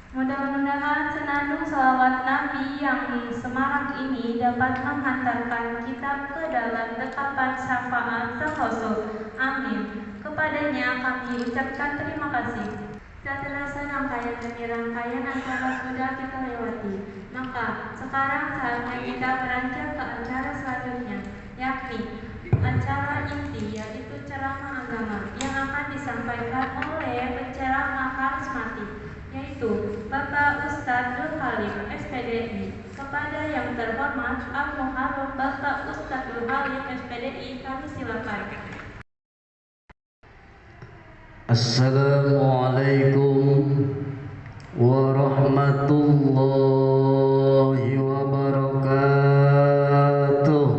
Mudah-mudahan senandung salawat Nabi yang semarak ini dapat menghantarkan kita ke dalam dekapan syafaat Sang Rasul. Amin. Kepadanya kami ucapkan terima kasih. Setelah serangkaian demi rangkaian acara sudah kita lewati, maka sekarang saatnya kita beranjak ke acara selanjutnya, yakni acara inti, yaitu ceramah agama yang akan disampaikan oleh penceramah karismatik, yaitu Bapak Ustadz Nur Halim, SPDI. Kepada yang terhormat Al-Muharram Bapak Ustadz Nur Halim, SPDI, kami silakan. Assalamualaikum warahmatullahi wabarakatuh.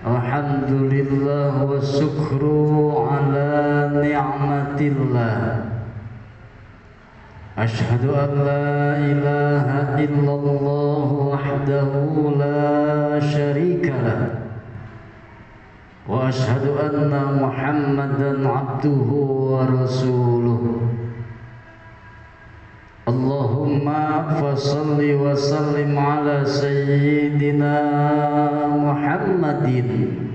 Alhamdulillah wa syukru ala ni'matillah. Ashhadu an la ilaha illallah wahdahu la syarika lah, wa ashhadu anna Muhammadan abduhu wa rasuluh. Allahumma fasalli wa sallim ala sayyidina Muhammadin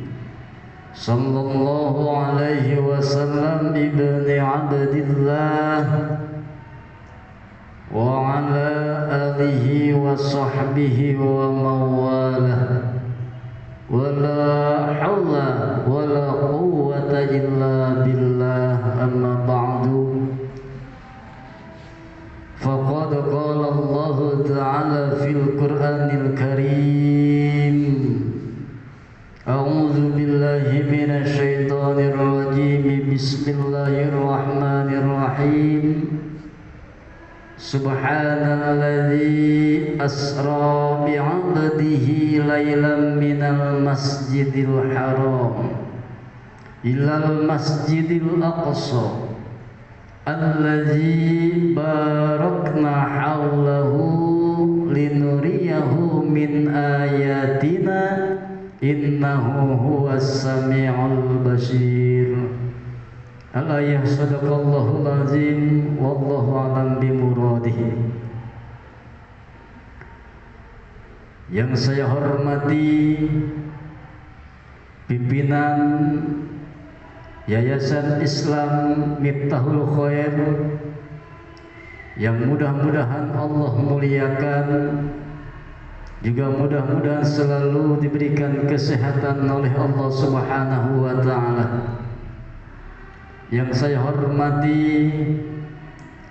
sallallahu alaihi wasallam ibni abdillah wa ala alihi wa sahbihi wa mawalah, wa la hawla wa la quwwata illa billah. Amma ba'du, faqad qala Allah ta'ala fil Qur'anil Karim, a'udzu billahi minasy syaithanir rajim, bismillahirrahmanirrahim. Subhanalladzi asra bi'abdihi laylan minal masjidil haram ilal masjidil aqsa alladzi barakna hawlahu linuriyahu min ayatina innahu huwas sami'ul basir. Al-ayah sadaqallahul azim, wallahu a'lam bimuradih. Yang saya hormati pimpinan Yayasan Islam Miftahul Khair, yang mudah-mudahan Allah muliakan, juga mudah-mudahan selalu diberikan kesehatan oleh Allah Subhanahu wa ta'ala. Yang saya hormati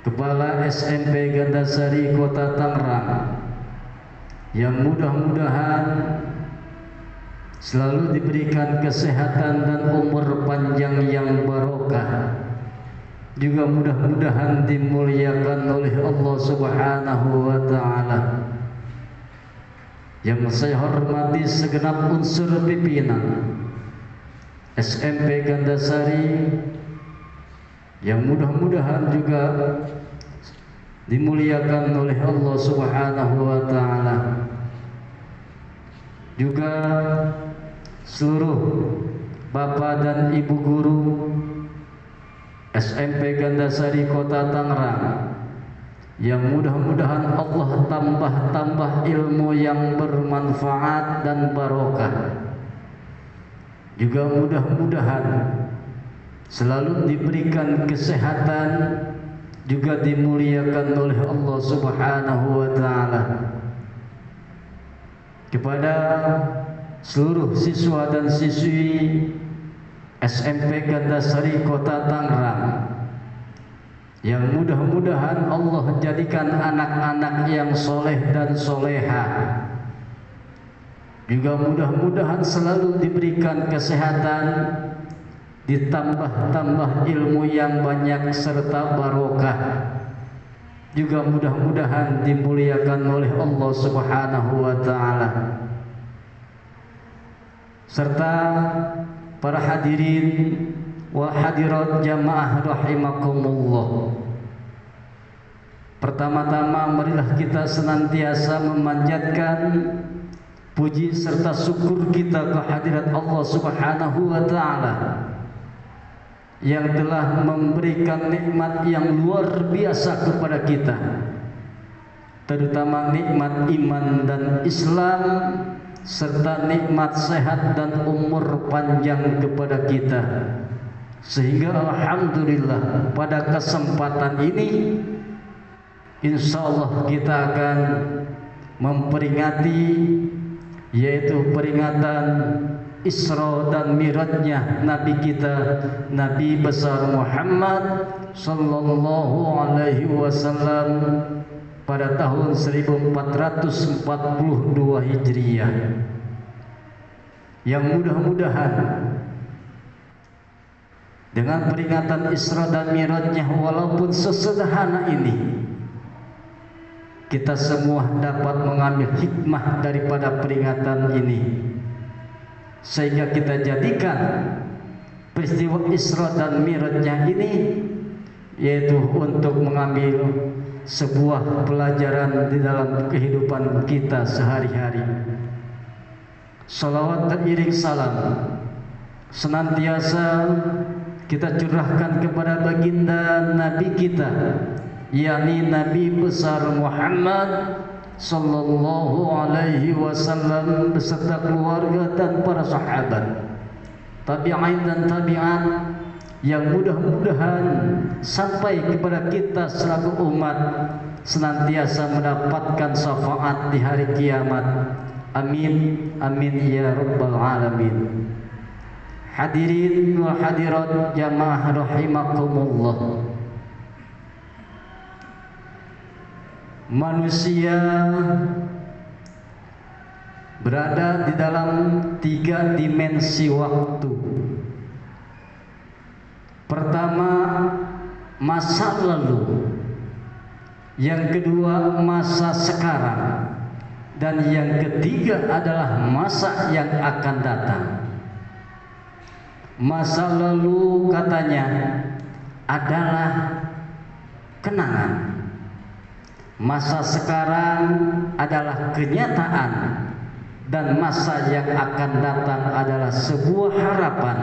Kepala SMP Gandasari Kota Tangerang, yang mudah-mudahan selalu diberikan kesehatan dan umur panjang yang barokah, juga mudah-mudahan dimuliakan oleh Allah Subhanahu wa ta'ala. Yang saya hormati segenap unsur pimpinan SMP Gandasari, yang mudah-mudahan juga dimuliakan oleh Allah Subhanahu wa ta'ala. Juga seluruh Bapak dan Ibu guru SMP Gandasari Kota Tangerang, yang mudah-mudahan Allah tambah ilmu yang bermanfaat dan barokah. Juga mudah-mudahan selalu diberikan kesehatan, juga dimuliakan oleh Allah Subhanahu wa ta'ala. Kepada seluruh siswa dan siswi SMP Gandasari Kota Tangerang, yang mudah-mudahan Allah jadikan anak-anak yang soleh dan soleha, juga mudah-mudahan selalu diberikan kesehatan, ditambah ilmu yang banyak serta barokah, juga mudah-mudahan dimuliakan oleh Allah Subhanahu wa ta'ala. Serta para hadirin wa hadirat jamaah rahimakumullah. Pertama-tama marilah kita senantiasa memanjatkan puji serta syukur kita kehadirat Allah Subhanahu wa taala yang telah memberikan nikmat yang luar biasa kepada kita, terutama nikmat iman dan Islam serta nikmat sehat dan umur panjang kepada kita. Sehingga alhamdulillah pada kesempatan ini insyaallah kita akan memperingati, yaitu peringatan Isra dan Mi'rajnya Nabi kita, Nabi besar Muhammad sallallahu alaihi wasallam pada tahun 1442 Hijriah. Yang mudah-mudahan dengan peringatan Isra dan Mi'rajnya walaupun sesederhana ini, kita semua dapat mengambil hikmah daripada peringatan ini, sehingga kita jadikan peristiwa Isra dan Mi'rajnya ini yaitu untuk mengambil sebuah pelajaran di dalam kehidupan kita sehari-hari. Salawat teriring salam senantiasa kita curahkan kepada baginda Nabi kita, yakni Nabi besar Muhammad sallallahu alaihi wasallam beserta keluarga dan para sahabat, tabi'in dan tabi'at, yang mudah-mudahan sampai kepada kita selaku umat senantiasa mendapatkan syafaat di hari kiamat. Amin amin ya rabbal alamin. Hadirin wal hadirat jamaah rahimakumullah. Manusia berada di dalam 3 dimensi waktu. Pertama, masa lalu. Yang kedua, masa sekarang. Dan yang ketiga adalah masa yang akan datang. Masa lalu katanya adalah kenangan. Masa sekarang adalah kenyataan, dan masa yang akan datang adalah sebuah harapan,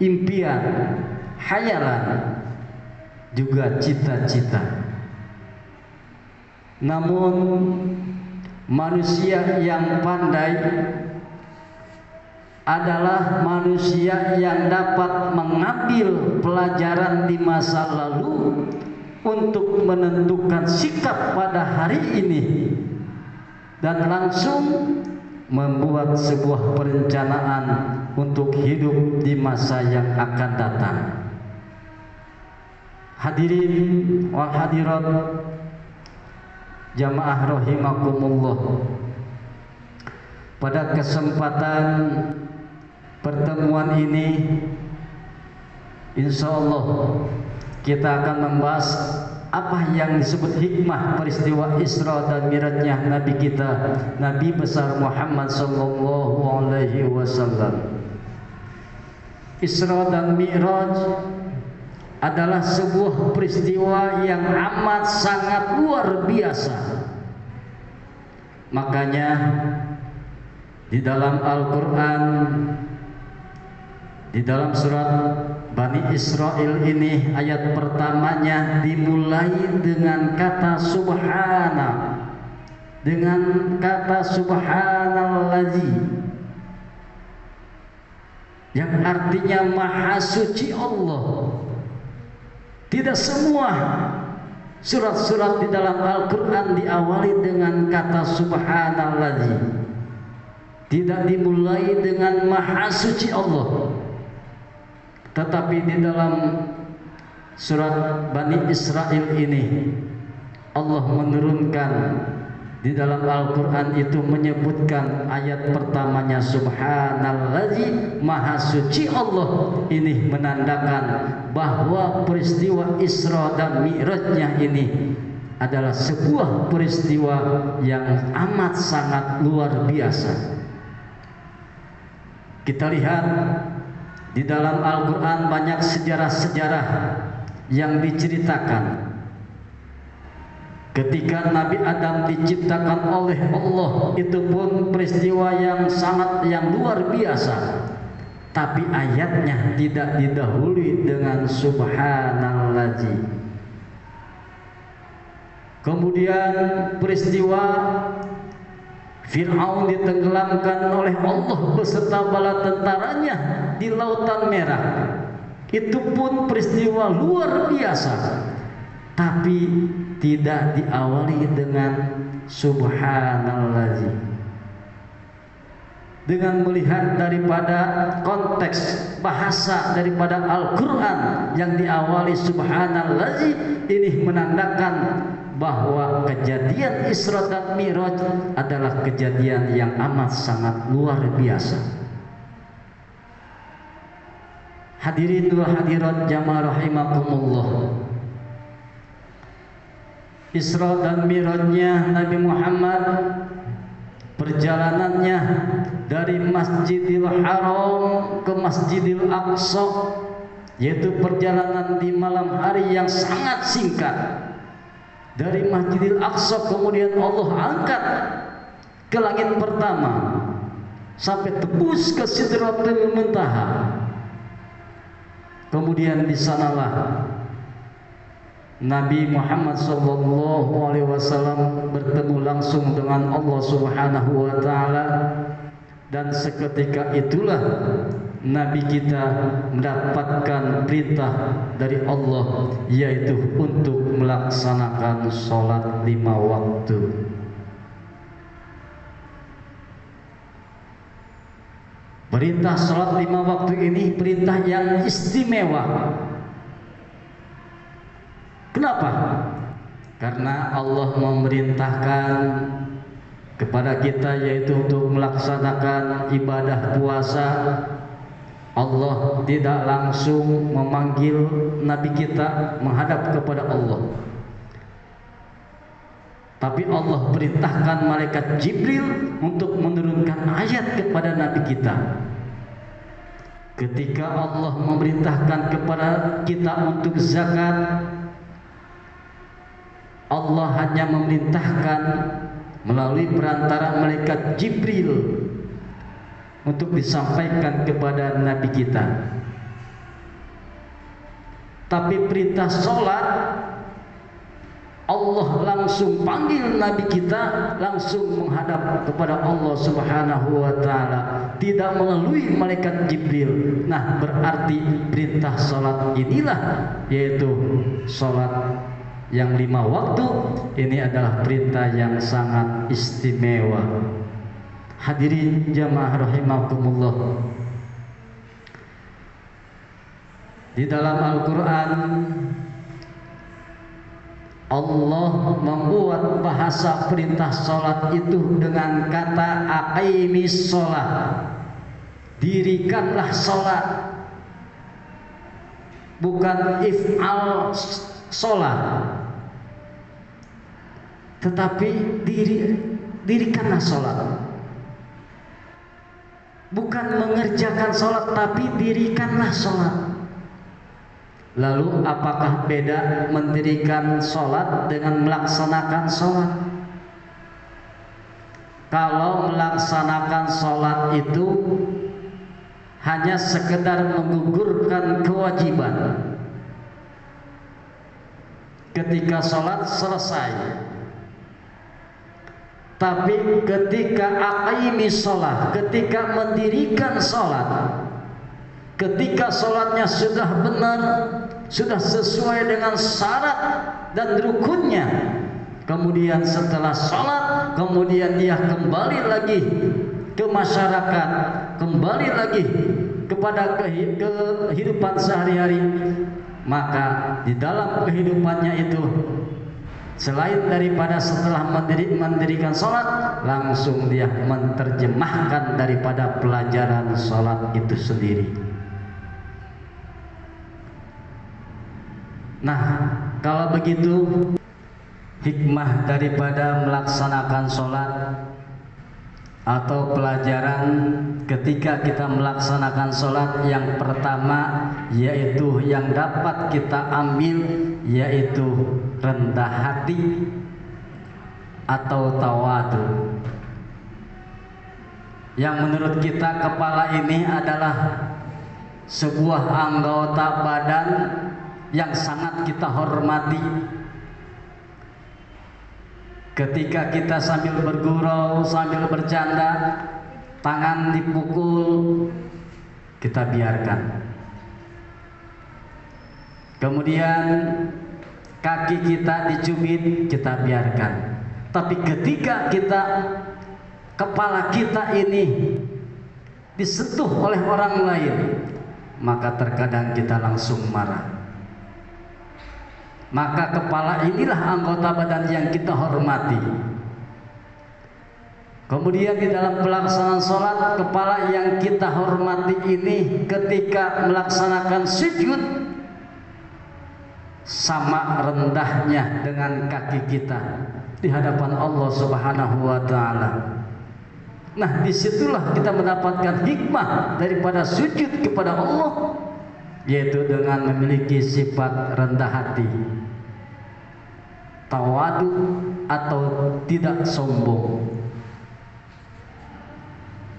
impian, hayalan, juga cita-cita. Namun manusia yang pandai adalah manusia yang dapat mengambil pelajaran di masa lalu untuk menentukan sikap pada hari ini dan langsung membuat sebuah perencanaan untuk hidup di masa yang akan datang. Hadirin wal hadirat jamaah rahimakumullah, pada kesempatan pertemuan ini insyaallah kita akan membahas apa yang disebut hikmah peristiwa Isra dan Mi'rajnya Nabi kita, Nabi besar Muhammad sallallahu alaihi wasallam. Isra dan Mi'raj adalah sebuah peristiwa yang amat sangat luar biasa. Makanya di dalam Al-Quran, di dalam surat Bani Israel ini, ayat pertamanya dimulai dengan kata subhana, dengan kata subhanallazi, yang artinya maha suci Allah. Tidak semua surat-surat di dalam Al-Quran diawali dengan kata subhanallazi, tidak dimulai dengan maha suci Allah. Tetapi di dalam surat Bani Israel ini Allah menurunkan di dalam Al-Quran itu menyebutkan ayat pertamanya subhanallazi, maha suci Allah. Ini menandakan bahwa peristiwa Isra dan Mi'rajnya ini adalah sebuah peristiwa yang amat sangat luar biasa. Kita lihat di dalam Al-Quran banyak sejarah-sejarah yang diceritakan. ketika Nabi Adam diciptakan oleh Allah, itu pun peristiwa yang luar biasa. Tapi ayatnya tidak didahului dengan subhanallazi. Kemudian peristiwa Fir'aun ditenggelamkan oleh Allah beserta bala tentaranya di Lautan Merah. Itu pun peristiwa luar biasa, tapi tidak diawali dengan subhanallazi. Dengan melihat daripada konteks bahasa daripada Al-Quran yang diawali subhanallazi, ini menandakan bahwa kejadian Isra dan Mi'raj adalah kejadian yang amat sangat luar biasa. Hadirin wa hadirat jamaah rahimakumullah, Isra dan Mi'rajnya Nabi Muhammad, perjalanannya dari Masjidil Haram ke Masjidil Aqsa, yaitu perjalanan di malam hari yang sangat singkat. Dari Masjidil Aqsa kemudian Allah angkat ke langit pertama sampai tembus ke Sidratul Muntaha. Kemudian di sanalah Nabi Muhammad SAW bertemu langsung dengan Allah Subhanahu wa Ta'ala, dan seketika itulah Nabi kita mendapatkan perintah dari Allah, yaitu untuk melaksanakan sholat 5 waktu. Perintah sholat 5 waktu ini perintah yang istimewa. Kenapa? Karena Allah memerintahkan kepada kita yaitu untuk melaksanakan ibadah puasa. Allah tidak langsung memanggil Nabi kita menghadap kepada Allah, tapi Allah perintahkan malaikat Jibril untuk menurunkan ayat kepada Nabi kita. Ketika Allah memerintahkan kepada kita untuk zakat, Allah hanya memerintahkan melalui perantara malaikat Jibril untuk disampaikan kepada Nabi kita. Tapi perintah sholat, Allah langsung panggil Nabi kita langsung menghadap kepada Allah Subhanahu wa Ta'ala, tidak melalui malaikat Jibril. Nah, berarti perintah sholat inilah, yaitu sholat yang 5 waktu, ini adalah perintah yang sangat istimewa. Hadirin jamaah rahimakumullah, di dalam Al-Quran Allah membuat bahasa perintah sholat itu dengan kata aqimis sholat, dirikanlah sholat, bukan if'al sholat, tetapi dirikanlah sholat. Bukan mengerjakan sholat, tapi dirikanlah sholat. Lalu apakah beda mendirikan sholat dengan melaksanakan sholat? Kalau melaksanakan sholat itu hanya sekedar menggugurkan kewajiban. Ketika sholat selesai. Tapi ketika aqimis sholat, ketika mendirikan sholat, ketika sholatnya sudah benar, sudah sesuai dengan syarat dan rukunnya, kemudian setelah sholat, kemudian dia kembali lagi ke masyarakat, kembali lagi kepada kehidupan sehari-hari, maka di dalam kehidupannya itu, selain daripada setelah mendirikan sholat, langsung dia menerjemahkan daripada pelajaran sholat itu sendiri. Nah, kalau begitu, hikmah daripada melaksanakan sholat atau pelajaran ketika kita melaksanakan sholat, yang pertama yaitu yang dapat kita ambil yaitu rendah hati atau tawadu. Yang menurut kita kepala ini adalah sebuah anggota badan yang sangat kita hormati. Ketika kita sambil bergurau, sambil bercanda, tangan dipukul, kita biarkan. Kemudian kaki kita dicubit, kita biarkan. Tapi ketika kepala kita ini disentuh oleh orang lain, maka terkadang kita langsung marah. Maka kepala inilah anggota badan yang kita hormati. Kemudian di dalam pelaksanaan sholat, kepala yang kita hormati ini ketika melaksanakan sujud sama rendahnya dengan kaki kita di hadapan Allah Subhanahu wa ta'ala. Nah, disitulah kita mendapatkan hikmah daripada sujud kepada Allah, yaitu dengan memiliki sifat rendah hati, tawadu atau tidak sombong.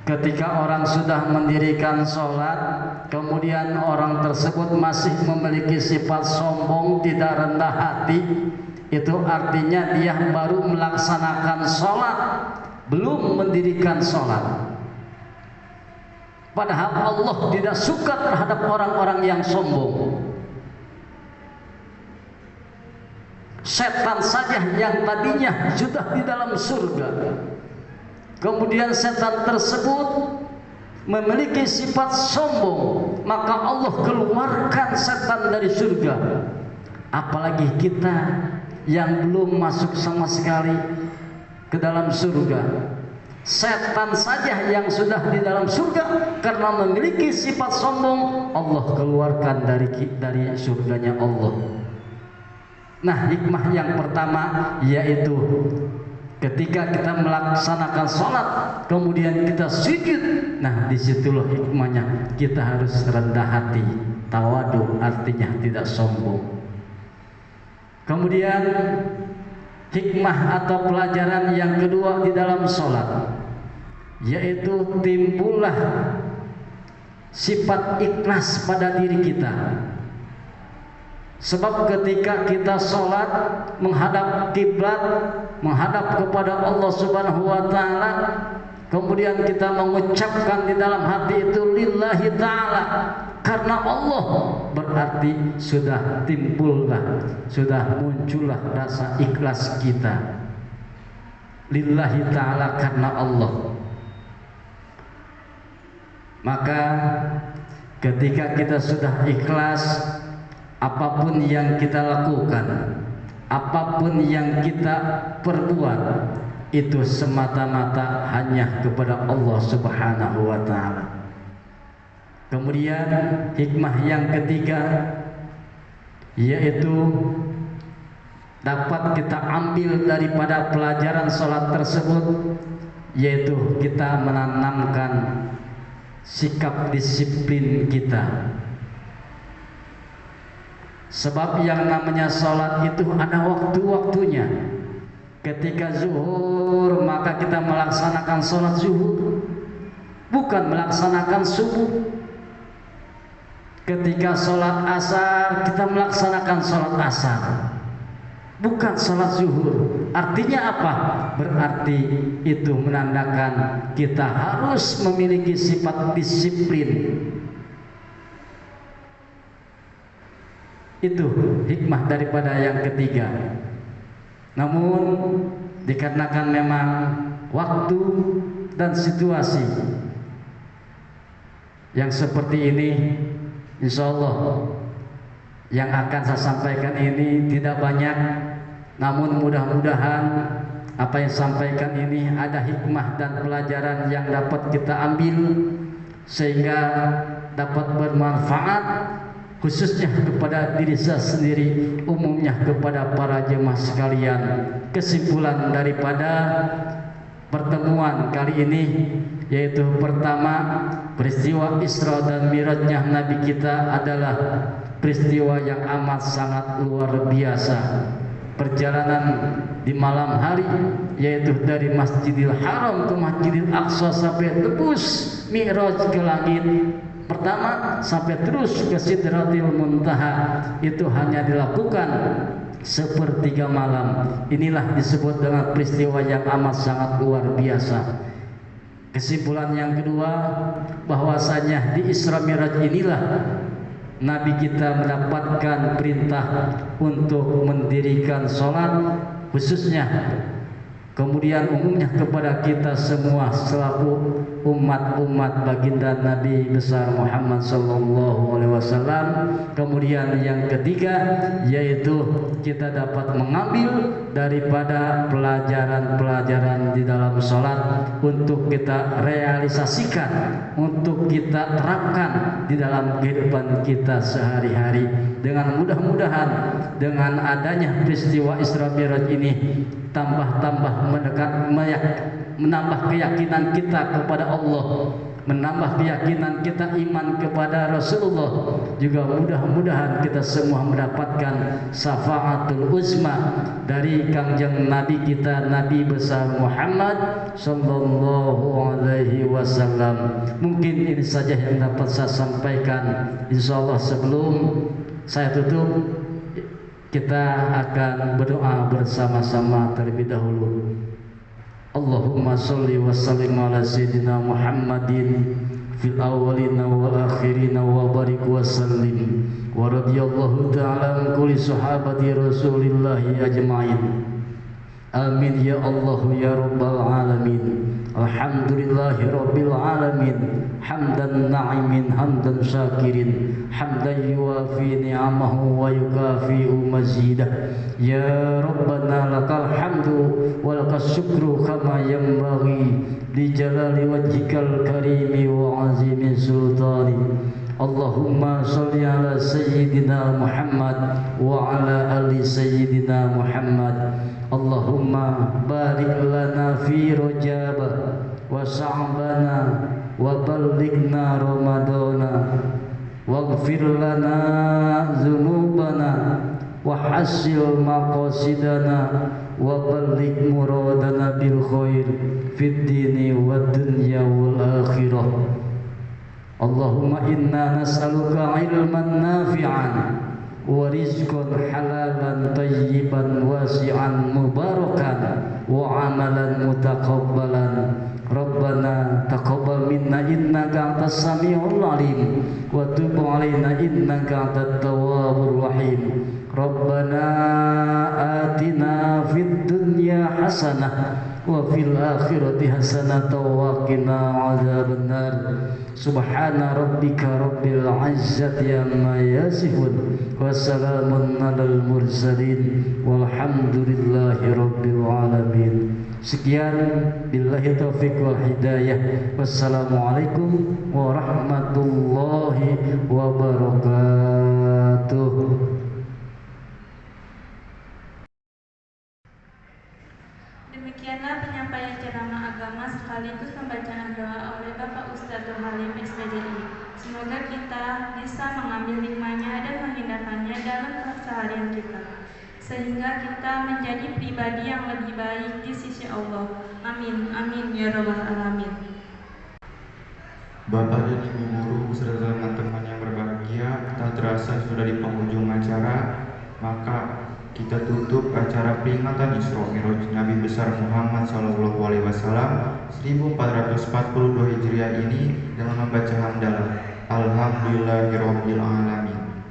Ketika orang sudah mendirikan sholat, kemudian orang tersebut masih memiliki sifat sombong, tidak rendah hati, itu artinya dia baru melaksanakan sholat, belum mendirikan sholat. Padahal Allah tidak suka terhadap orang-orang yang sombong. Setan saja yang tadinya sudah di dalam surga, kemudian setan tersebut memiliki sifat sombong, maka Allah keluarkan setan dari surga. Apalagi kita yang belum masuk sama sekali ke dalam surga. Setan saja yang sudah di dalam surga karena memiliki sifat sombong, Allah keluarkan dari surganya Allah. Nah, hikmah yang pertama yaitu ketika kita melaksanakan sholat, kemudian kita sujud. Nah, disitulah hikmahnya, kita harus rendah hati, tawadu artinya tidak sombong. Kemudian hikmah atau pelajaran yang kedua di dalam sholat, yaitu timbullah sifat ikhlas pada diri kita. Sebab ketika kita sholat menghadap kiblat, menghadap kepada Allah Subhanahu wa ta'ala, kemudian kita mengucapkan di dalam hati itu lillahi ta'ala, karena Allah, berarti sudah timbullah, sudah muncullah rasa ikhlas kita. Lillahi ta'ala, karena Allah. Maka ketika kita sudah ikhlas, apapun yang kita lakukan, apapun yang kita perbuat, itu semata-mata hanya kepada Allah Subhanahu wa ta'ala. Kemudian hikmah yang ketiga yaitu dapat kita ambil daripada pelajaran sholat tersebut, yaitu kita menanamkan sikap disiplin kita. Sebab yang namanya sholat itu ada waktu-waktunya. Ketika zuhur, maka kita melaksanakan sholat zuhur, bukan melaksanakan subuh. Ketika sholat asar, kita melaksanakan sholat asar, bukan sholat zuhur. Artinya apa? Berarti itu menandakan kita harus memiliki sifat disiplin. Itu hikmah daripada yang ketiga. Namun dikarenakan memang waktu dan situasi yang seperti ini, insya Allah yang akan saya sampaikan ini tidak banyak. Namun mudah-mudahan apa yang saya sampaikan ini ada hikmah dan pelajaran yang dapat kita ambil, sehingga dapat bermanfaat khususnya kepada diri saya sendiri, umumnya kepada para jemaah sekalian. Kesimpulan daripada pertemuan kali ini yaitu pertama, peristiwa Isra dan Mi'rajnya Nabi kita adalah peristiwa yang amat sangat luar biasa. Perjalanan di malam hari yaitu dari Masjidil Haram ke Masjidil Aqsa sampai tembus Mi'raj ke langit pertama sampai terus ke Sidratil Muntaha, itu hanya dilakukan sepertiga malam. Inilah disebut dengan peristiwa yang amat sangat luar biasa. Kesimpulan yang kedua, bahwasanya di Isra Mi'raj inilah Nabi kita mendapatkan perintah untuk mendirikan sholat, khususnya kemudian umumnya kepada kita semua selaku umat-umat baginda Nabi besar Muhammad sallallahu alaihi wasallam. Kemudian yang ketiga, yaitu kita dapat mengambil daripada pelajaran-pelajaran di dalam sholat untuk kita realisasikan, untuk kita terapkan di dalam kehidupan kita sehari-hari. Dengan mudah-mudahan dengan adanya peristiwa Isra Mi'raj ini tambah menambah keyakinan kita kepada Allah, menambah keyakinan kita iman kepada Rasulullah. Juga mudah-mudahan kita semua mendapatkan syafaatul uzma dari Kangjeng Nabi kita, Nabi besar Muhammad sallallahu alaihi wasallam. Mungkin ini saja yang dapat saya sampaikan. Insyaallah sebelum saya tutup, kita akan berdoa bersama-sama terlebih dahulu. Allahumma sholli wa sallim ala sayyidina Muhammadin fil awwalina wal akhirina wa barik wa sallim wa radiyallahu ta'ala an kulli sahabati Rasulillahi ajma'in. Amin ya Allah ya rabbal alamin. Alhamdulillahi rabbil alamin. Hamdan na'imin hamdan syakirin, hamdan yuwafi ni'amahu wa yukafi'u mazidah. Ya Rabbana lakal hamdu wa lakas syukru kama yanbaghi li jalali wajhikal karimi wa azimi sultani. Allahumma sholli ala sayyidina Muhammad wa ala ali sayyidina Muhammad. Allahumma barik lana fi Rajab wa Sya'bana wa ballighna Ramadana waghfir lana dzunubana wa hasil maqasidana wa balligh muradana bil khair fid dini wad dunya wal akhirah. Allahumma inna nas'aluka ilman nafi'an wa rizqan halalan tayyiban wasi'an mubarakan wa amalan mutaqabbalan. Rabbana taqabbal minna innaka antas samiul alim wa tub alaina innaka antat tawwabur rahim. Rabbana atina fid dunya hasanah wa fil akhirati hasanah wa qina adzabannar. Subhana rabbika rabbil izzati amma yasifun wa salamun alal mursalin walhamdulillahi rabbil alamin. Sekian, billahi taufiq wal hidayah. Wassalamualaikum warahmatullahi wabarakatuh. Demikianlah penyampaian ceramah agama sekaligus pembacaan doa oleh Bapak Ustadzul Halim SPDI. Semoga kita bisa mengambil hikmahnya dan menghindarkannya dalam keseharian kita, sehingga kita menjadi pribadi yang lebih baik di sisi Allah. Amin, amin ya rabbal alamin. Bapak dan Ibu guru beserta teman-teman yang berbahagia, tak terasa sudah di penghujung acara, maka kita tutup acara peringatan Isra Mi'raj Nabi besar Muhammad sallallahu alaihi wasallam 1442 Hijriah ini dengan membaca hamdalah Alhamdulillahirabbil alamin.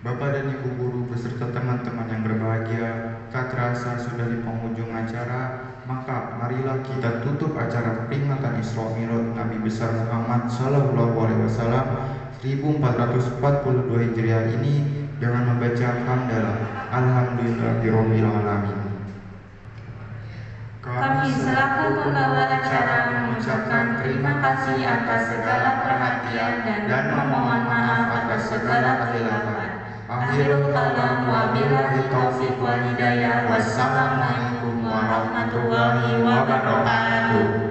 Bapak dan Ibu guru beserta teman-teman yang berbahagia, tak terasa sudah di penghujung acara, maka marilah kita tutup acara peringatan Isra Mi'raj Nabi besar Muhammad sallallahu alaihi wasallam 1442 Hijriah ini dengan membaca hamdalah Alhamdulillahirabbil alamin. Kami selaku pembawa acara mengucapkan terima kasih atas segala perhatian dan memohon maaf atas segala kesilapan. Akhirul kalam wabillahi taufiq wal hidayah. Wassalamualaikum warahmatullahi wabarakatuh.